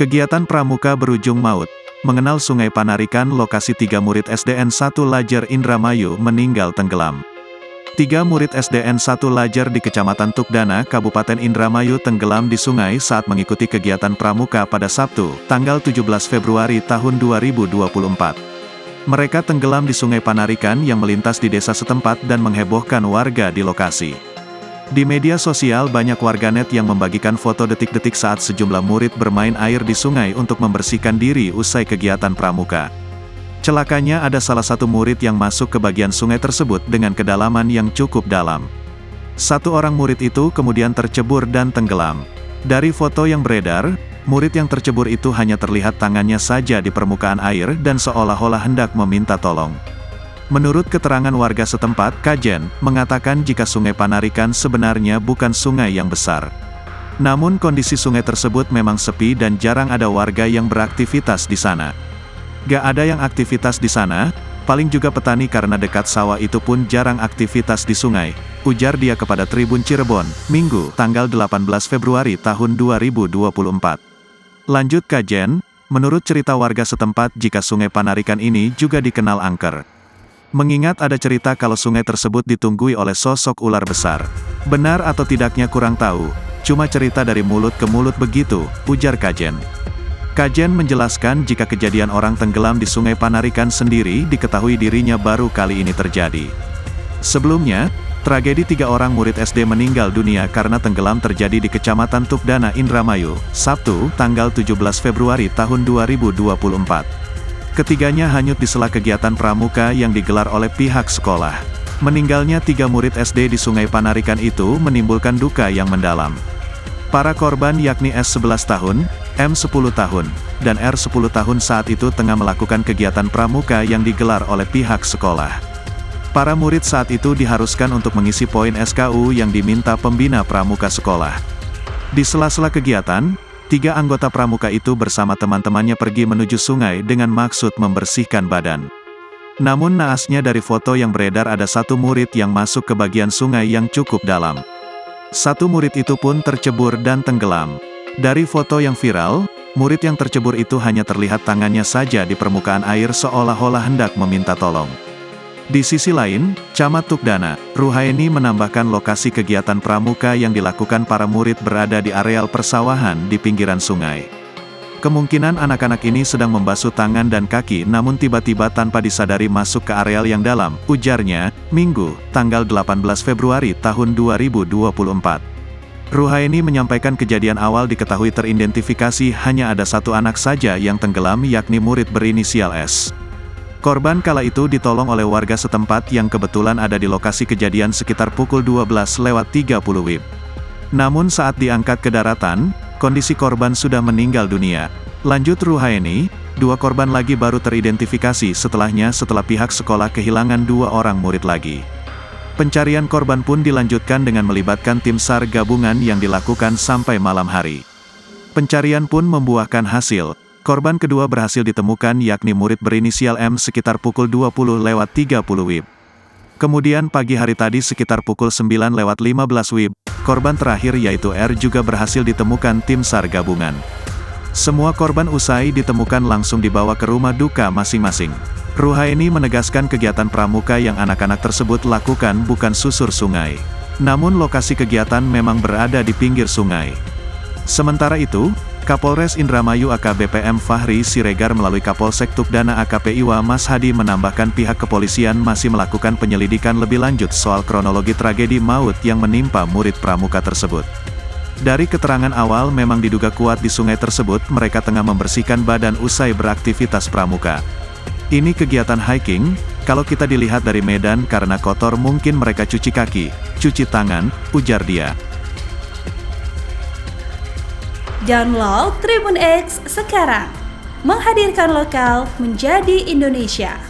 Kegiatan pramuka berujung maut. Mengenal Sungai Panarikan, lokasi 3 murid SDN 1 Lajar Indramayu meninggal tenggelam. 3 murid SDN 1 Lajar di Kecamatan Tukdana, Kabupaten Indramayu tenggelam di sungai saat mengikuti kegiatan pramuka pada Sabtu, tanggal 17 Februari tahun 2024. Mereka tenggelam di Sungai Panarikan yang melintas di desa setempat dan menghebohkan warga di lokasi. Di media sosial banyak warganet yang membagikan foto detik-detik saat sejumlah murid bermain air di sungai untuk membersihkan diri usai kegiatan pramuka. Celakanya ada salah satu murid yang masuk ke bagian sungai tersebut dengan kedalaman yang cukup dalam. Satu orang murid itu kemudian tercebur dan tenggelam. Dari foto yang beredar, murid yang tercebur itu hanya terlihat tangannya saja di permukaan air dan seolah-olah hendak meminta tolong. Menurut keterangan warga setempat, Kajen mengatakan jika Sungai Panarikan sebenarnya bukan sungai yang besar. Namun kondisi sungai tersebut memang sepi dan jarang ada warga yang beraktivitas di sana. Gak ada yang aktivitas di sana, paling juga petani karena dekat sawah itu pun jarang aktivitas di sungai, ujar dia kepada Tribun Cirebon, Minggu, tanggal 18 Februari tahun 2024. Lanjut Kajen, menurut cerita warga setempat jika Sungai Panarikan ini juga dikenal angker. Mengingat ada cerita kalau sungai tersebut ditunggui oleh sosok ular besar. Benar atau tidaknya kurang tahu, cuma cerita dari mulut ke mulut begitu, ujar Kajen. Kajen menjelaskan jika kejadian orang tenggelam di Sungai Panarikan sendiri diketahui dirinya baru kali ini terjadi. Sebelumnya, tragedi 3 orang murid SD meninggal dunia karena tenggelam terjadi di Kecamatan Tukdana, Indramayu, Sabtu, tanggal 17 Februari tahun 2024. Ketiganya hanyut di sela kegiatan pramuka yang digelar oleh pihak sekolah. Meninggalnya 3 murid SD di Sungai Panarikan itu menimbulkan duka yang mendalam. Para korban yakni S 11 tahun, M 10 tahun, dan R 10 tahun saat itu tengah melakukan kegiatan pramuka yang digelar oleh pihak sekolah. Para murid saat itu diharuskan untuk mengisi poin SKU yang diminta pembina pramuka sekolah. Di sela-sela kegiatan, 3 anggota pramuka itu bersama teman-temannya pergi menuju sungai dengan maksud membersihkan badan. Namun naasnya dari foto yang beredar ada satu murid yang masuk ke bagian sungai yang cukup dalam. Satu murid itu pun tercebur dan tenggelam. Dari foto yang viral, murid yang tercebur itu hanya terlihat tangannya saja di permukaan air seolah-olah hendak meminta tolong. Di sisi lain, Camat Tukdana, Ruhaini menambahkan lokasi kegiatan pramuka yang dilakukan para murid berada di areal persawahan di pinggiran sungai. Kemungkinan anak-anak ini sedang membasuh tangan dan kaki namun tiba-tiba tanpa disadari masuk ke areal yang dalam, ujarnya, Minggu, tanggal 18 Februari tahun 2024. Ruhaini menyampaikan kejadian awal diketahui teridentifikasi hanya ada satu anak saja yang tenggelam yakni murid berinisial S. Korban kala itu ditolong oleh warga setempat yang kebetulan ada di lokasi kejadian sekitar pukul 12:30 WIB. Namun saat diangkat ke daratan, kondisi korban sudah meninggal dunia. Lanjut Ruhaini, 2 korban lagi baru teridentifikasi setelah pihak sekolah kehilangan 2 orang murid lagi. Pencarian korban pun dilanjutkan dengan melibatkan tim SAR gabungan yang dilakukan sampai malam hari. Pencarian pun membuahkan hasil. Korban kedua berhasil ditemukan yakni murid berinisial M sekitar pukul 20:30 WIB. Kemudian pagi hari tadi sekitar pukul 9:15 WIB, korban terakhir yaitu R juga berhasil ditemukan tim SAR gabungan. Semua korban usai ditemukan langsung dibawa ke rumah duka masing-masing. Ruhaini menegaskan kegiatan pramuka yang anak-anak tersebut lakukan bukan susur sungai. Namun lokasi kegiatan memang berada di pinggir sungai. Sementara itu, Kapolres Indramayu AKBP M Fahri Siregar melalui Kapolsek Tukdana AKP Iwa Mas Hadi menambahkan pihak kepolisian masih melakukan penyelidikan lebih lanjut soal kronologi tragedi maut yang menimpa murid pramuka tersebut. Dari keterangan awal memang diduga kuat di sungai tersebut mereka tengah membersihkan badan usai beraktivitas pramuka. Ini kegiatan hiking, kalau kita dilihat dari medan karena kotor mungkin mereka cuci kaki, cuci tangan, ujar dia. Download Tribun X sekarang, menghadirkan lokal menjadi Indonesia.